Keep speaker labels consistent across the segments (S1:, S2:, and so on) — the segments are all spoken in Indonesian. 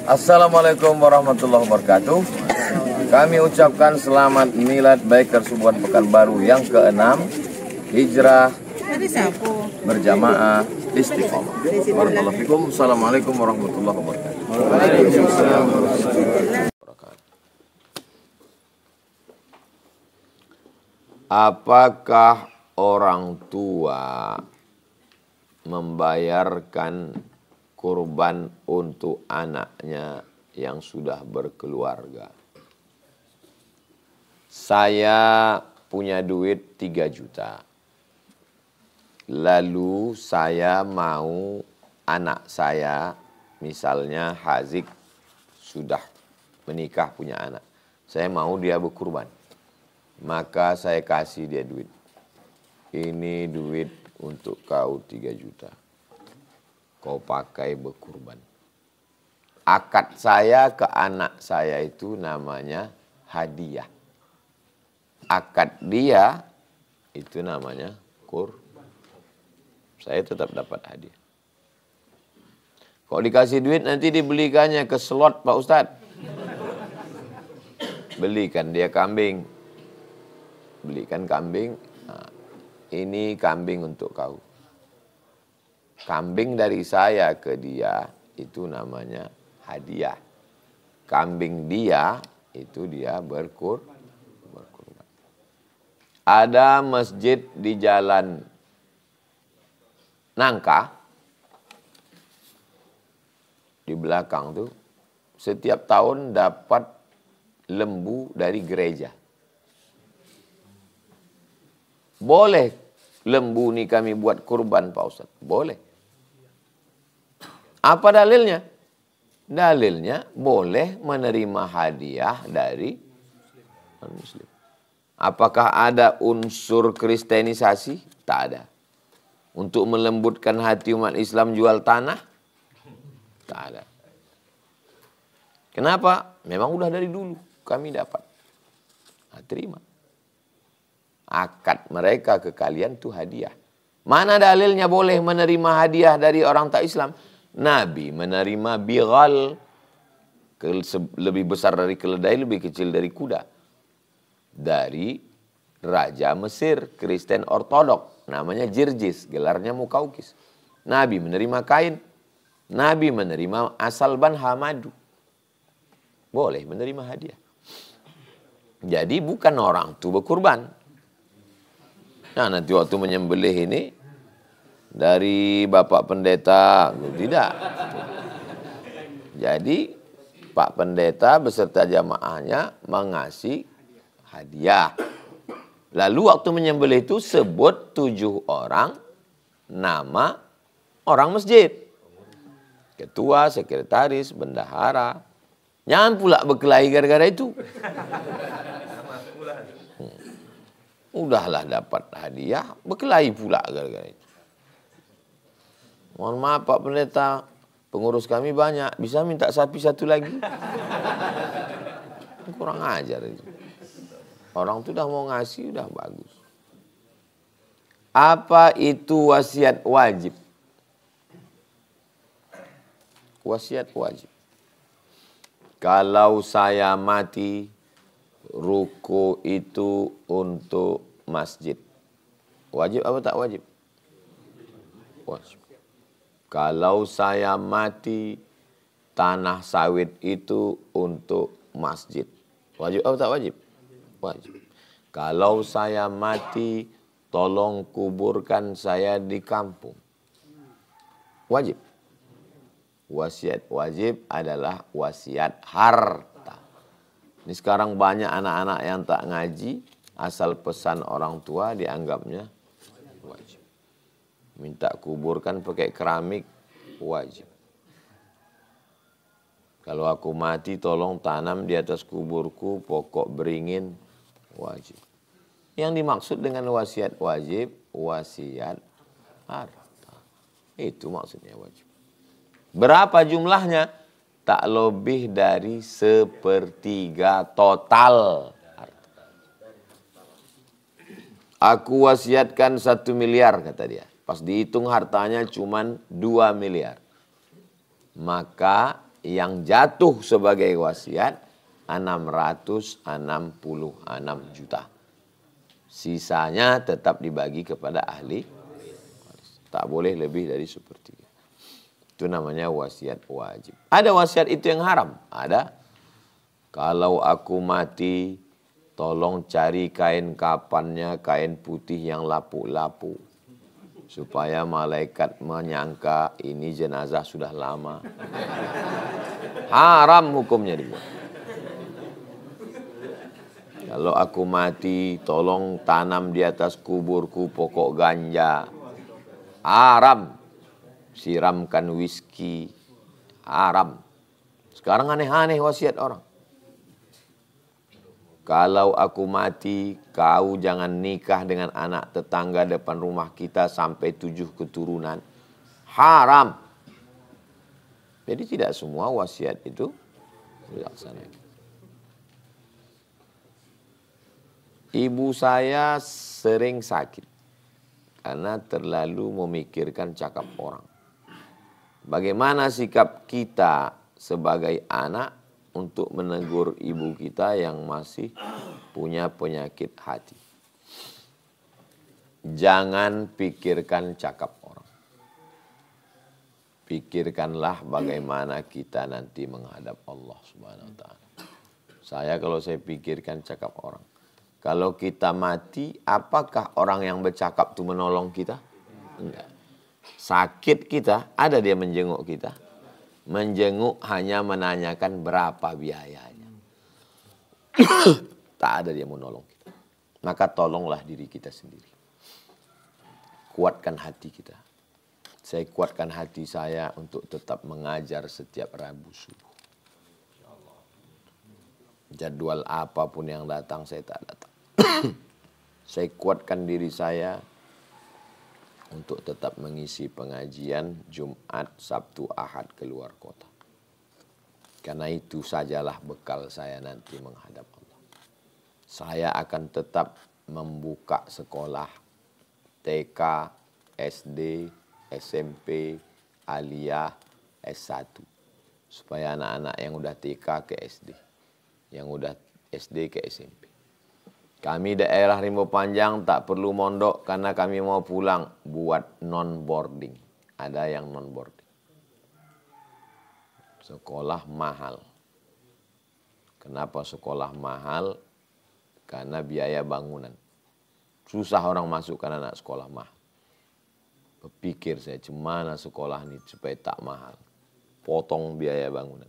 S1: Assalamualaikum warahmatullahi wabarakatuh. Kami ucapkan selamat milad Biker Subuhan Pekanbaru yang ke-6 Hijrah berjamaah istiqomah. Barakallahu fikum. Assalamualaikum warahmatullahi wabarakatuh. Waalaikumsalam warahmatullahi wabarakatuh. Apakah orang tua membayarkan kurban untuk anaknya yang sudah berkeluarga? Saya punya duit 3 juta. Lalu saya mau anak saya, misalnya Hazik, sudah menikah punya anak. Saya mau dia berkurban. Maka saya kasih dia duit. Ini duit untuk kau 3 juta. Kau pakai berkurban. Akad saya ke anak saya itu namanya hadiah. Akad dia itu namanya kurban. Saya tetap dapat hadiah. Kalau dikasih duit nanti dibelikannya ke slot Pak Ustadz. Belikan dia kambing. Belikan kambing. Nah, ini kambing untuk kau. Kambing dari saya ke dia itu namanya hadiah. Kambing dia itu dia berkurban. Ada masjid di jalan Nangka. Di belakang tuh setiap tahun dapat lembu dari gereja. Boleh lembu ini kami buat kurban Pak Ustadz? Boleh. Apa dalilnya? Dalilnya boleh menerima hadiah dari non-muslim. Apakah ada unsur kristenisasi? Tak ada. Untuk melembutkan hati umat Islam jual tanah? Tak ada. Kenapa? Memang udah dari dulu kami dapat. Nah, terima. Akad mereka ke kalian itu hadiah. Mana dalilnya boleh menerima hadiah dari orang tak Islam? Nabi menerima bighal, lebih besar dari keledai, lebih kecil dari kuda. Dari Raja Mesir, Kristen Ortodok, namanya Jirjis, gelarnya Mukaukis. Nabi menerima kain. Nabi menerima asalban hamadu. Boleh menerima hadiah. Jadi bukan orang itu berkurban. Nah, nanti waktu menyembelih ini dari Bapak Pendeta, tidak. Jadi Pak Pendeta beserta jamaahnya mengasih hadiah. Lalu waktu menyembelih itu sebut 7 orang nama orang masjid. Ketua, sekretaris, bendahara. Jangan pula berkelahi gara-gara itu. Udahlah dapat hadiah, berkelahi pula gara-gara itu. Mohon maaf Pak Pendeta, pengurus kami banyak, bisa minta sapi 1 lagi? Kurang ajar itu. Orang itu udah mau ngasih, udah bagus. Apa itu wasiat wajib? Wasiat wajib. Kalau saya mati, ruko itu untuk masjid. Wajib apa tak wajib? Wajib. Kalau saya mati, tanah sawit itu untuk masjid. Wajib apa tak wajib? Wajib. Kalau saya mati, tolong kuburkan saya di kampung. Wajib. Wasiat wajib adalah wasiat harta. Ini sekarang banyak anak-anak yang tak ngaji, asal pesan orang tua dianggapnya wajib. Minta kuburkan pakai keramik, wajib. Kalau aku mati, tolong tanam di atas kuburku pokok beringin, wajib. Yang dimaksud dengan wasiat wajib, wasiat harta. Itu maksudnya wajib. Berapa jumlahnya? Tak lebih dari 1/3 total harta. Aku wasiatkan 1 miliar, kata dia. Pas dihitung hartanya cuman 2 miliar. Maka yang jatuh sebagai wasiat 666 juta. Sisanya tetap dibagi kepada ahli waris. Tak boleh lebih dari sepertiga. Itu namanya wasiat wajib. Ada wasiat itu yang haram? Ada. Kalau aku mati, tolong cari kain kafannya, kain putih yang lapu-lapu. Supaya malaikat menyangka ini jenazah sudah lama. Haram hukumnya dibuat. Kalau aku mati, tolong tanam di atas kuburku pokok ganja. Haram. Siramkan whisky. Haram. Sekarang aneh-aneh wasiat orang. Kalau aku mati, kau jangan nikah dengan anak tetangga depan rumah kita sampai 7 keturunan. Haram. Jadi tidak semua wasiat itu dilaksanakan. Ibu saya sering sakit karena terlalu memikirkan cakap orang. Bagaimana sikap kita sebagai anak untuk menegur ibu kita yang masih punya penyakit hati? Jangan pikirkan cakap orang. Pikirkanlah bagaimana kita nanti menghadap Allah Subhanahu wa taala. Kalau saya pikirkan cakap orang. Kalau kita mati, apakah orang yang bercakap itu menolong kita? Enggak. Sakit kita, ada dia menjenguk kita. Menjenguk hanya menanyakan berapa biayanya. Tak ada dia menolong kita. Maka tolonglah diri kita sendiri. Kuatkan hati kita. Saya kuatkan hati saya untuk tetap mengajar setiap Rabu subuh. Jadwal apapun yang datang saya tak datang. Saya kuatkan diri saya untuk tetap mengisi pengajian Jumat, Sabtu, Ahad keluar kota. Karena itu sajalah bekal saya nanti menghadap Allah. Saya akan tetap membuka sekolah TK, SD, SMP, aliyah, S1. Supaya anak-anak yang udah TK ke SD. Yang udah SD ke SMP. Kami daerah Rimau Panjang tak perlu mondok karena kami mau pulang buat non-boarding. Ada yang non-boarding. Sekolah mahal. Kenapa sekolah mahal? Karena biaya bangunan. Susah orang masukkan anak sekolah mahal. Berpikir saya, gimana sekolah ini supaya tak mahal. Potong biaya bangunan.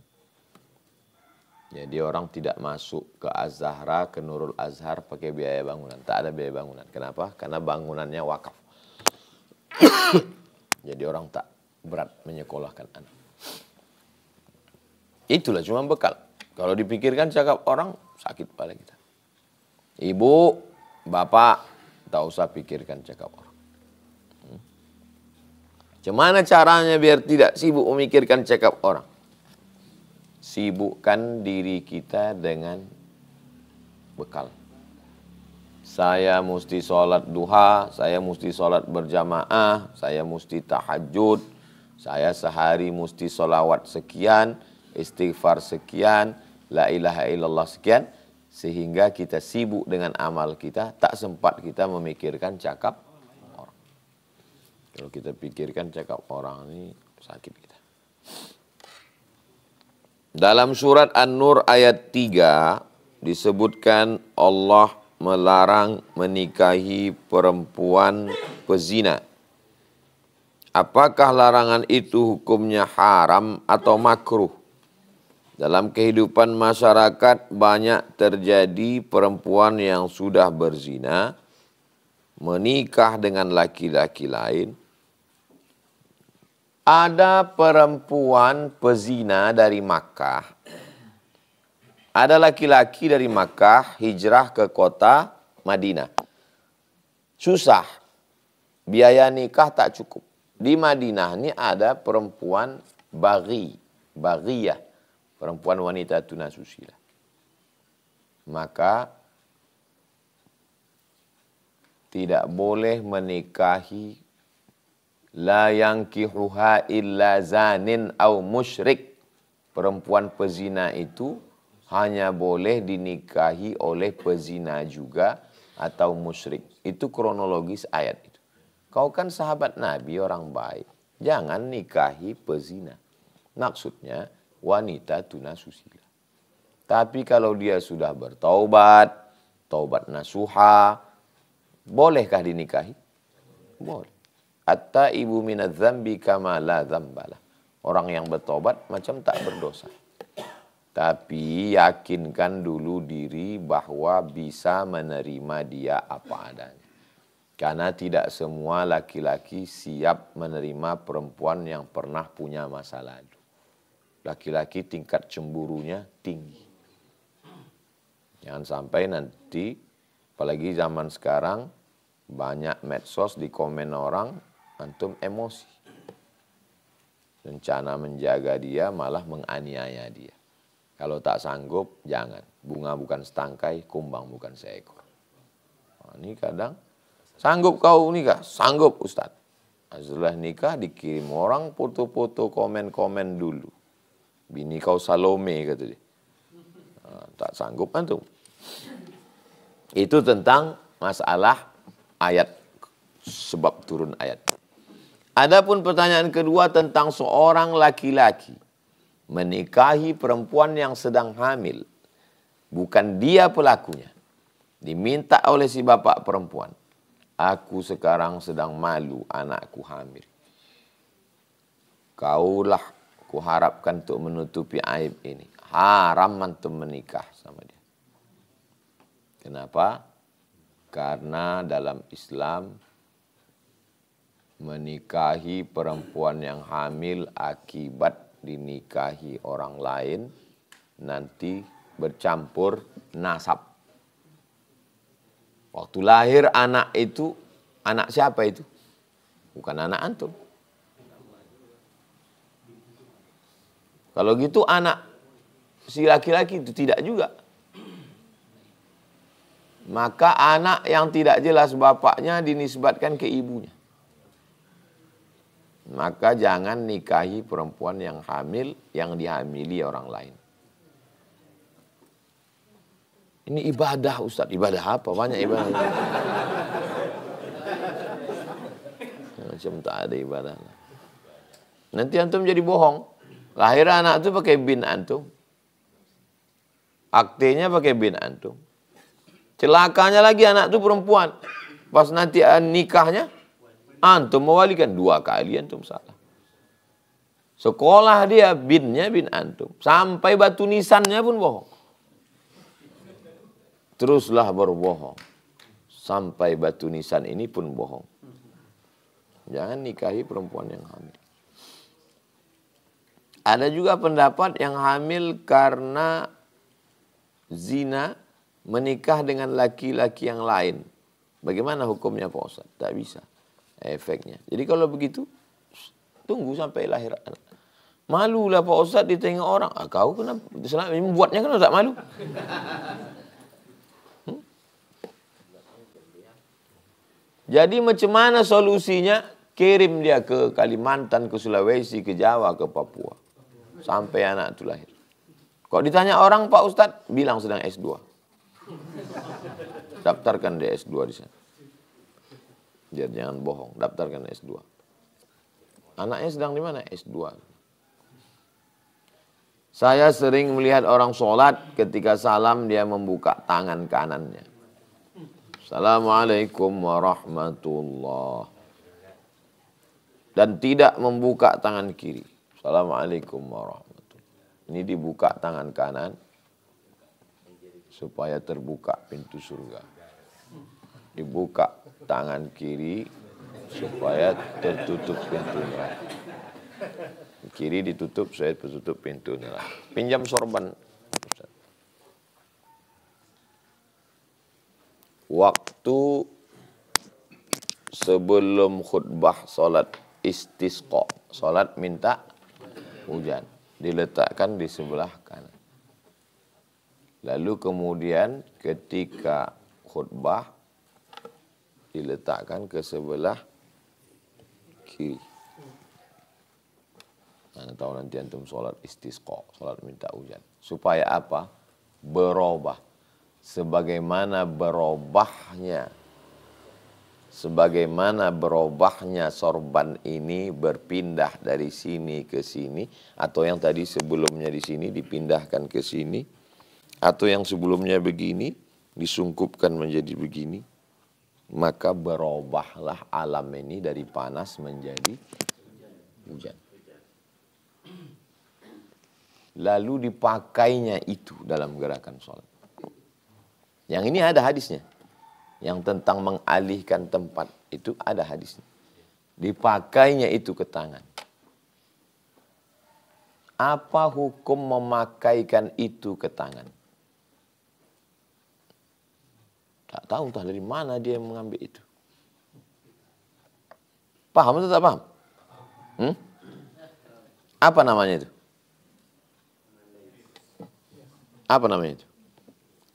S1: Jadi orang tidak masuk ke Az-Zahra, ke Nurul Azhar pakai biaya bangunan. Tak ada biaya bangunan. Kenapa? Karena bangunannya wakaf. Jadi orang tak berat menyekolahkan anak. Itulah cuma bekal. Kalau dipikirkan cakap orang, sakit kepala kita. Ibu, bapak, tak usah pikirkan cakap orang. Gimana caranya biar tidak sibuk memikirkan cakap orang? Sibukkan diri kita dengan bekal. Saya mesti sholat duha, saya mesti sholat berjamaah, saya mesti tahajud, saya sehari mesti sholawat sekian, istighfar sekian, la ilaha illallah sekian, sehingga kita sibuk dengan amal kita, tak sempat kita memikirkan cakap orang. Kalau kita pikirkan cakap orang ini sakit kita. Dalam surat An-Nur ayat 3 disebutkan Allah melarang menikahi perempuan pezina. Apakah larangan itu hukumnya haram atau makruh? Dalam kehidupan masyarakat banyak terjadi perempuan yang sudah berzina, menikah dengan laki-laki lain. Ada perempuan pezina dari Makkah. Ada laki-laki dari Makkah hijrah ke kota Madinah. Susah. Biaya nikah tak cukup. Di Madinah ini ada perempuan baghiyah. Perempuan wanita tunasusila. Maka tidak boleh menikahi la yankihuha illa zanin au musyrik. perempuan pezina itu hanya boleh dinikahi oleh pezina juga atau musyrik. Itu kronologis ayat itu. Kau kan sahabat Nabi, orang baik. Jangan nikahi pezina. Maksudnya wanita tunasusila. Tapi kalau dia sudah bertaubat, taubat nasuha, bolehkah dinikahi? Boleh. At-taibu minadz-dzambi kama la dzambalah. Orang yang bertobat macam tak berdosa. Tapi yakinkan dulu diri bahwa bisa menerima dia apa adanya. Karena tidak semua laki-laki siap menerima perempuan yang pernah punya masa lalu. Laki-laki tingkat cemburunya tinggi. Jangan sampai nanti, apalagi zaman sekarang, banyak medsos di komen orang, antum emosi. Rencana menjaga dia malah menganiaya dia. Kalau tak sanggup, jangan. Bunga bukan setangkai, kumbang bukan seekor. Nah, ini kadang, sanggup kau nikah? Sanggup Ustadz. Setelah nikah dikirim orang foto-foto komen-komen dulu. Bini kau Salome kata dia. Nah, tak sanggup antum. Itu tentang masalah ayat, sebab turun ayat. Adapun pertanyaan kedua tentang seorang laki-laki menikahi perempuan yang sedang hamil. Bukan dia pelakunya. Diminta oleh si bapak perempuan. Aku sekarang sedang malu, anakku hamil. Kaulah kuharapkan untuk menutupi aib ini. Haram antum menikah sama dia. Kenapa? Karena dalam Islam menikahi perempuan yang hamil akibat dinikahi orang lain nanti bercampur nasab. Waktu lahir anak itu, anak siapa itu? Bukan anak antum. Kalau gitu anak si laki-laki itu tidak juga. Maka anak yang tidak jelas bapaknya dinisbatkan ke ibunya. Maka jangan nikahi perempuan yang hamil, yang dihamili orang lain. Ini ibadah Ustaz, ibadah apa? Banyak ibadah. Macam tak ada ibadah. Nanti antum jadi bohong. Lahir anak itu pakai bin antum. Aktenya pakai bin antum. Celakanya lagi anak itu perempuan. Pas nanti nikahnya, antum mewalikan 2 kali antum salah. Sekolah dia binnya bin antum. Sampai batu nisannya pun bohong. Teruslah berbohong. Sampai batu nisan ini pun bohong. Jangan nikahi perempuan yang hamil. Ada juga pendapat yang hamil karena zina menikah dengan laki-laki yang lain. Bagaimana hukumnya Pak Ustaz? Tak bisa. Efeknya. Jadi kalau begitu, tunggu sampai lahir anak. Malulah Pak Ustaz ditengok orang. Kau kenapa? Membuatnya kan tak malu. Jadi macam mana solusinya? Kirim dia ke Kalimantan, ke Sulawesi, ke Jawa, ke Papua. Sampai anak itu lahir. Kok ditanya orang Pak Ustaz, bilang sedang S2. Daftarkan dia S2 di sana. Biar jangan bohong, daftarkan S2. Anaknya sedang di mana? S2. Saya sering melihat orang sholat ketika salam dia membuka tangan kanannya. Assalamualaikum warahmatullah. Dan tidak membuka tangan kiri. Assalamualaikum warahmatullah. Ini dibuka tangan kanan supaya terbuka pintu surga. Dibuka tangan kiri supaya tertutup pintu neraka. Kiri ditutup supaya tertutup pintu neraka. Pinjam sorban. Waktu sebelum khutbah salat istisqa, salat minta hujan, diletakkan di sebelah kanan. Lalu kemudian ketika khutbah diletakkan ke sebelah kiri. Mana tahu nanti antum sholat istisqa, sholat minta hujan. Supaya apa? Berubah. Sebagaimana berubahnya sorban ini berpindah dari sini ke sini, atau yang tadi sebelumnya di sini dipindahkan ke sini, atau yang sebelumnya begini disungkupkan menjadi begini, maka berubahlah alam ini dari panas menjadi hujan. Lalu dipakainya itu dalam gerakan sholat. Yang ini ada hadisnya. Yang tentang mengalihkan tempat itu ada hadisnya. Dipakainya itu ke tangan. Apa hukum memakaikan itu ke tangan? Tak tahu entah dari mana dia mengambil itu. Paham atau tak paham? Apa namanya itu? Apa namanya itu?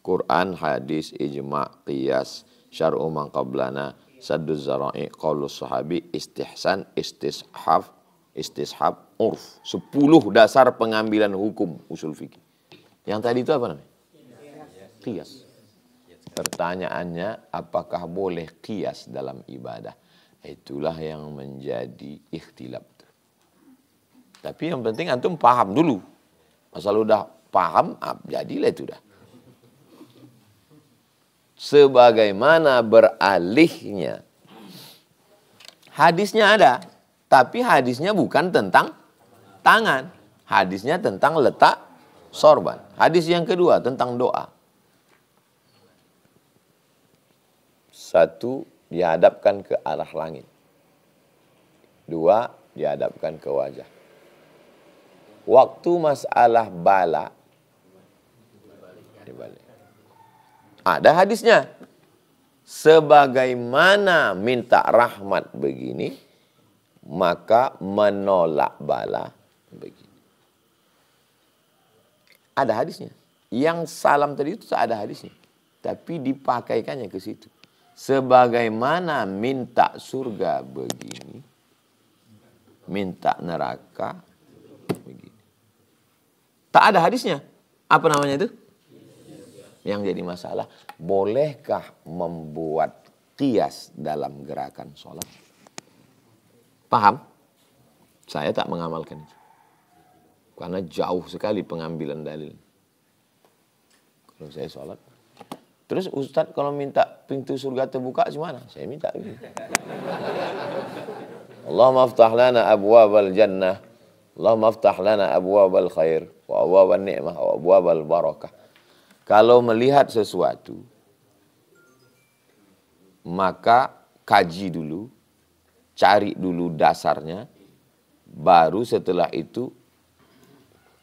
S1: Quran, hadis, ijma', qiyas, syar'u man qablana, sadduz zara'i, qaulus sahabi, istihsan, istishab, urf. 10 dasar pengambilan hukum usul fikih. Yang tadi itu apa namanya? Qiyas. Pertanyaannya, apakah boleh qiyas dalam ibadah? Itulah yang menjadi ikhtilaf. Tapi yang penting antum paham dulu. Asal udah paham, jadilah itu dah. Sebagaimana beralihnya. Hadisnya ada, tapi hadisnya bukan tentang tangan. Hadisnya tentang letak sorban. Hadis yang kedua tentang doa. 1, dihadapkan ke arah langit. 2, dihadapkan ke wajah. Waktu masalah bala, dibalik. Ada hadisnya. Sebagaimana minta rahmat begini, maka menolak bala begini. Ada hadisnya. Yang salam tadi itu tak ada hadisnya. Tapi dipakaikannya ke situ. Sebagaimana minta surga begini, minta neraka begini. Tak ada hadisnya. Apa namanya itu? Yang jadi masalah, bolehkah membuat qiyas dalam gerakan sholat? Paham? Saya tak mengamalkan itu. Karena jauh sekali pengambilan dalil. Kalau saya sholat. Terus Ustadz kalau minta pintu surga terbuka gimana? Saya minta begini. Allahumma aftah lana abwabal jannah. Allahumma aftah lana abwabal khair. Wa abwabal ni'mah. Wa abwabal barakah. Kalau melihat sesuatu, maka kaji dulu, cari dulu dasarnya, baru setelah itu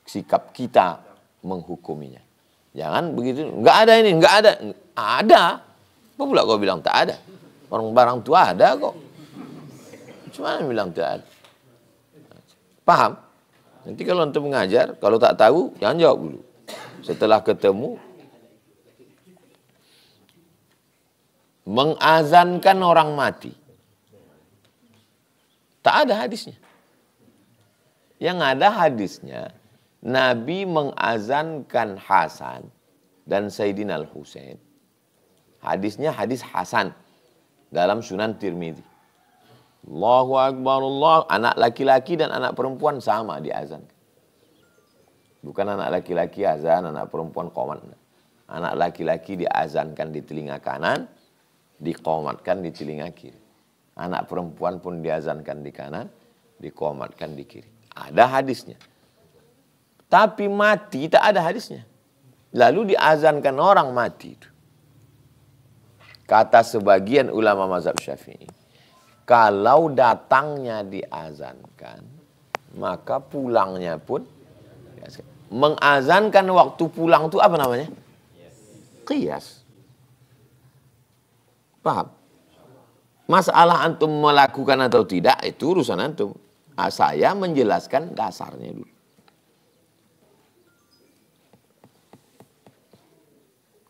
S1: sikap kita menghukuminya. Jangan begitu, enggak ada ini, enggak ada. Ada. Apa pula kau bilang tak ada? Orang barang itu ada kok. Cuma bilang tak ada. Paham? Nanti kalau untuk mengajar, kalau tak tahu, jangan jawab dulu. Setelah ketemu, mengazankan orang mati. Tak ada hadisnya. Yang ada hadisnya, Nabi mengazankan Hasan dan Sayyidina Al-Husain. Hadisnya hadis Hasan dalam Sunan Tirmidzi. Allahu Akbar Allah, anak laki-laki dan anak perempuan sama diazankan. Bukan anak laki-laki azan, anak perempuan qomat. Anak laki-laki diazankan di telinga kanan, diqomatkan di telinga kiri. Anak perempuan pun diazankan di kanan, diqomatkan di kiri. Ada hadisnya. Tapi mati tak ada hadisnya. Lalu diazankan orang mati itu. Kata sebagian ulama mazhab Syafi'i, kalau datangnya diazankan, maka pulangnya pun mengazankan waktu pulang itu apa namanya? Qiyas. Paham? Masalah antum melakukan atau tidak itu urusan antum. Saya menjelaskan dasarnya dulu.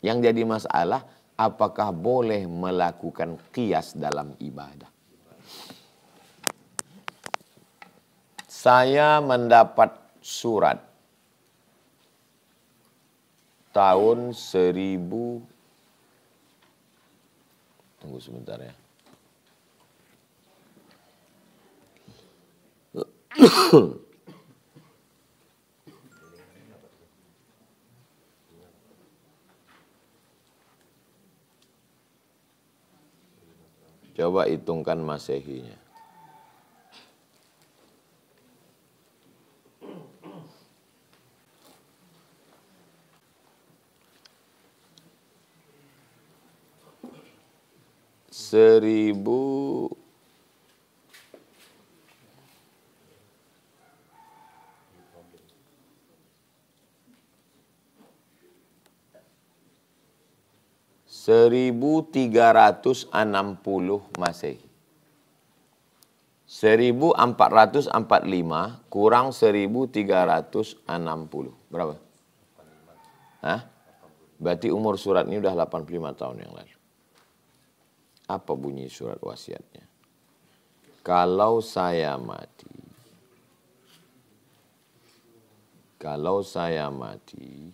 S1: Yang jadi masalah, apakah boleh melakukan qiyas dalam ibadah? Saya mendapat surat tahun 1000. Tunggu sebentar ya. Coba hitungkan Masehinya. Seribu seribu 1360 Masehi. 1445 kurang 1360. Berapa? Hah? Berarti umur surat ini udah 85 tahun yang lalu. Apa bunyi surat wasiatnya? Kalau saya mati,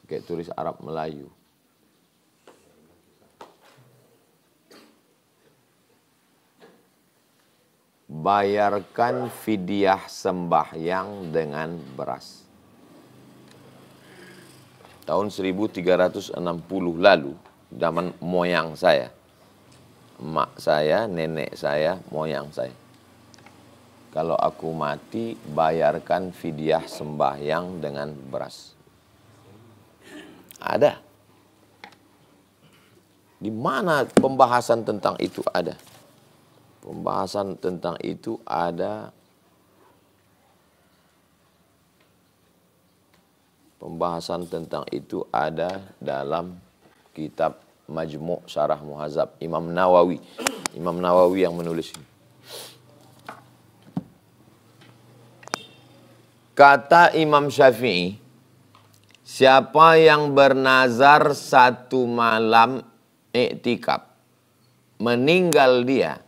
S1: pakai tulis Arab Melayu. Bayarkan fidyah sembahyang dengan beras. Tahun 1360 lalu, zaman moyang saya, emak saya, nenek saya, moyang saya. Kalau aku mati, bayarkan fidyah sembahyang dengan beras. Ada. Di mana pembahasan tentang itu ada? Pembahasan tentang itu ada. Pembahasan tentang itu ada dalam kitab Majmu' Syarah Muhadzab Imam Nawawi. Imam Nawawi yang menulis ini. Kata Imam Syafi'i, siapa yang bernazar satu malam iktikaf, meninggal dia,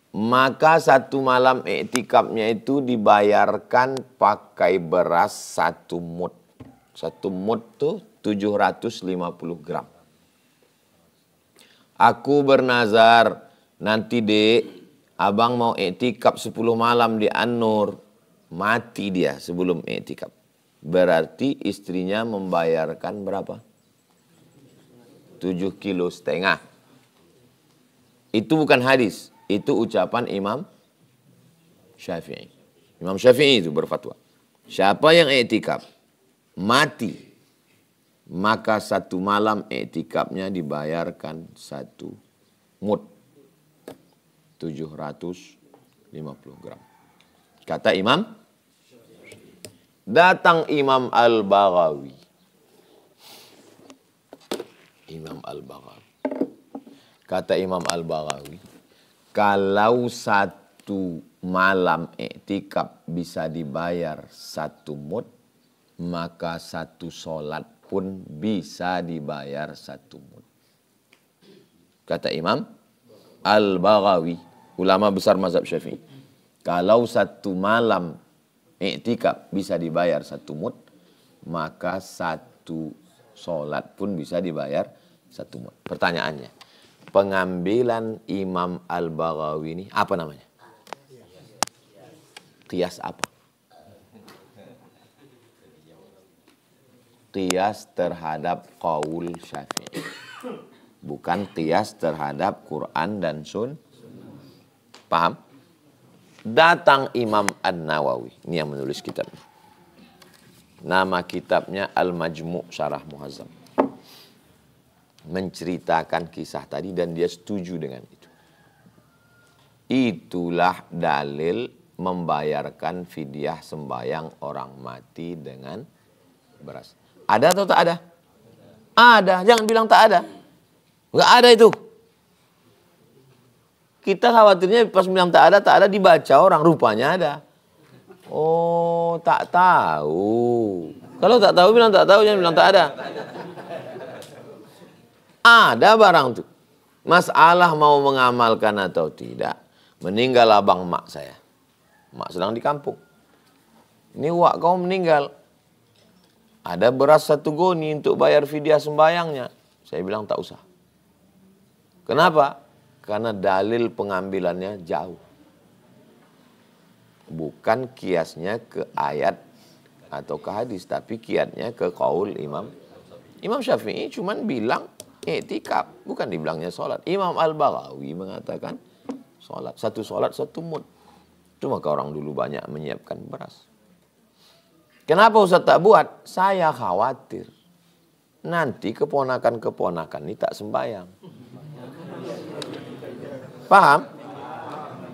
S1: maka satu malam iktikafnya itu dibayarkan pakai beras 1 mud. 1 mud tuh 750 gram. Aku bernazar, nanti dek, abang mau iktikaf 10 malam di An-Nur, mati dia sebelum iktikaf. Berarti istrinya membayarkan berapa? 7,5 kilo. Itu bukan hadis. Itu ucapan Imam Syafi'i. Imam Syafi'i itu berfatwa. Siapa yang iktikaf, mati, maka 1 malam iktikafnya dibayarkan 1 mud. 750 gram. Kata Imam, datang Imam Al-Baghawi. Kata Imam Al-Baghawi, kalau 1 malam iktikaf bisa dibayar 1 mud, maka 1 solat pun bisa dibayar 1 mud. Kata Imam Al-Baghawi, ulama besar mazhab Syafi'i. Kalau 1 malam iktikaf bisa dibayar 1 mud, maka 1 solat pun bisa dibayar 1 mud. Pertanyaannya, pengambilan Imam Al-Baghawi ini apa namanya? Qiyas apa? Qiyas terhadap qaul Syafi'i. Bukan qiyas terhadap Quran dan Paham? Datang Imam An-Nawawi. Ini yang menulis kitabnya. Nama kitabnya Al-Majmu' Syarah Muhadzab. Menceritakan kisah tadi dan dia setuju dengan itu. Itulah dalil membayarkan fidyah sembahyang orang mati dengan beras. Ada atau tak ada? Ada. Jangan bilang tak ada. Enggak ada itu. Kita khawatirnya pas bilang tak ada dibaca orang. Rupanya ada. Oh, tak tahu. Kalau tak tahu bilang tak tahu, jangan bilang tak ada. Ada barang itu. Masalah mau mengamalkan atau tidak. Meninggal abang mak saya. mak sedang di kampung. Ini wak kau meninggal. Ada beras 1 goni untuk bayar fidyah sembayangnya. Saya bilang tak usah. Kenapa? Karena dalil pengambilannya jauh. Bukan kiasnya ke ayat atau ke hadis, tapi kiasnya ke qaul Imam Syafi'i cuman bilang i'tikaf, bukan dibilangnya sholat. Imam Al-Baghawi mengatakan sholat. 1 sholat 1 mud. Cuma orang dulu banyak menyiapkan beras. Kenapa Ustaz tak buat? Saya khawatir nanti keponakan-keponakan ini tak sembahyang. Paham?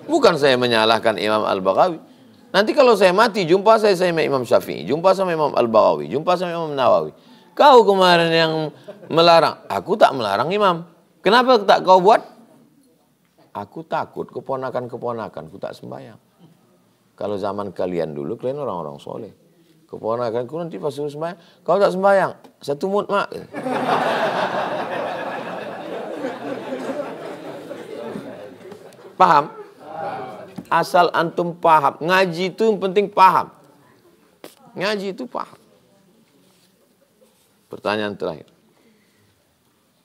S1: Bukan saya menyalahkan Imam Al-Baghawi. Nanti kalau saya mati, jumpa saya sama Imam Syafi'i, jumpa sama Imam Al-Baghawi, jumpa sama Imam Nawawi. Kau kemarin yang melarang. Aku tak melarang Imam. Kenapa tak kau buat? Aku takut keponakan-keponakanku tak sembahyang. Kalau zaman kalian dulu, kalian orang-orang soleh. Keponakanku nanti pas suruh sembahyang, kau tak sembahyang. 1 mut, mak. Paham? Asal antum paham. Ngaji itu yang penting paham. Ngaji itu paham. Pertanyaan terakhir.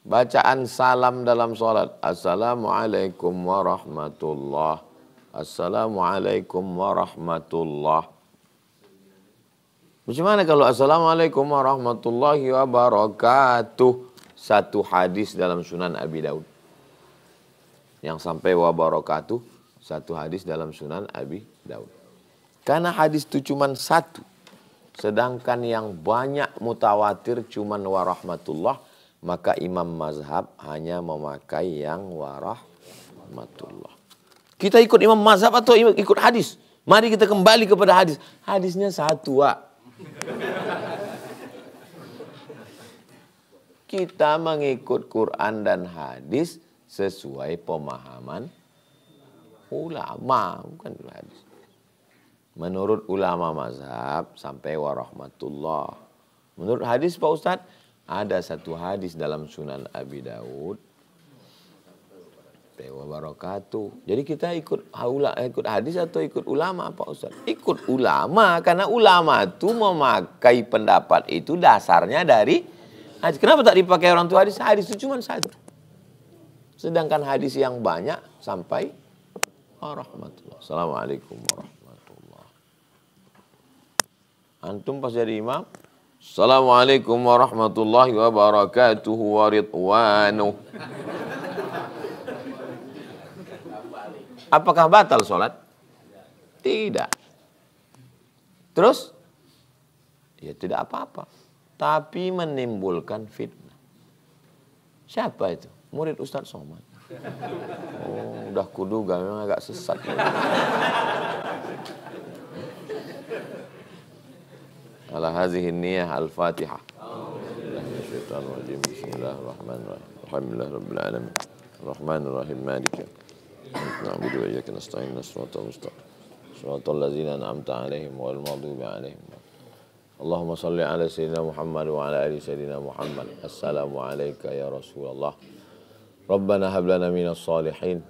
S1: Bacaan salam dalam sholat. Assalamualaikum warahmatullah. Assalamualaikum warahmatullah. Bagaimana kalau Assalamualaikum warahmatullahi wabarakatuh? 1 hadis dalam Sunan Abi Daud. Yang sampai wabarakatuh. 1 hadis dalam Sunan Abi Daud. Karena hadis itu cuma 1. Sedangkan yang banyak mutawatir cuma warahmatullah. Maka imam mazhab hanya memakai yang warahmatullah. Kita ikut imam mazhab atau ikut hadis? Mari kita kembali kepada hadis. Hadisnya 1, Wak. Kita mengikut Quran dan hadis sesuai pemahaman ulama, bukan hadis. Menurut ulama mazhab sampai warahmatullah. Menurut hadis Pak Ustadz, ada 1 hadis dalam Sunan Abi Daud. Wabarakatuh. Jadi kita ikut hadis atau ikut ulama Pak Ustadz? Ikut ulama, karena ulama itu memakai pendapat itu dasarnya dari hadis. Kenapa tak dipakai orang tua hadis? Hadis itu cuma 1. Sedangkan hadis yang banyak sampai warahmatullah. Assalamualaikum warahmatullah. Antum pas jadi imam, Assalamualaikum warahmatullahi wabarakatuh wa ridwanuh. Apakah batal sholat? Tidak. Terus? Ya tidak apa-apa. Tapi menimbulkan fitnah. Siapa itu? Murid Ustadz Somad. Oh, udah kuduga memang agak sesat. Ala hazihi niyah al-Fatihah. Bismillahirrahmanirrahim. Alhamdulillahirabbil alamin. Arrahmanirrahim. Maliki na'budu wa iyyaka nasta'in. Shiratal mustaqim. Shiratal ladzina an'amta 'alaihim ghairil maghdubi 'alaihim. Allahumma shalli 'ala sayyidina Muhammad wa 'ala ali sayyidina Muhammad. Assalamu alayka ya Rasulullah. Rabbana hab lana minas salihin.